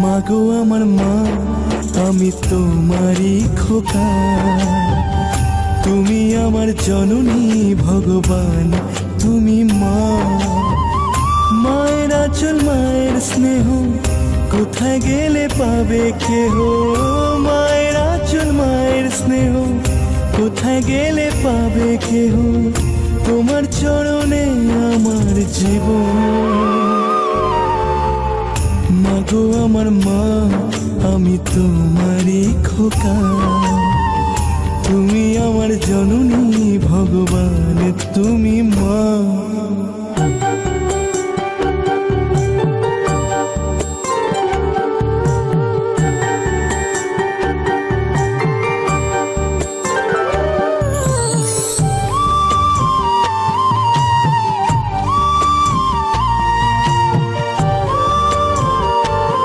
মাগো আমার মা, আমি তোমারই খোকা। তুমি আমার জননী ভগবান, তুমি মা। মায়ের আঁচল মায়ের স্নেহ কোথায় গেলে পাবে কেহ। মায়ের আঁচল মায়ের স্নেহ কোথায় গেলে পাবে কেহ। তোমার চরণে আমার জীবন। মাগো আমার মা, আমি তোমারই খোকা। তুমি আমার জননী ভগবান, তুমি মা।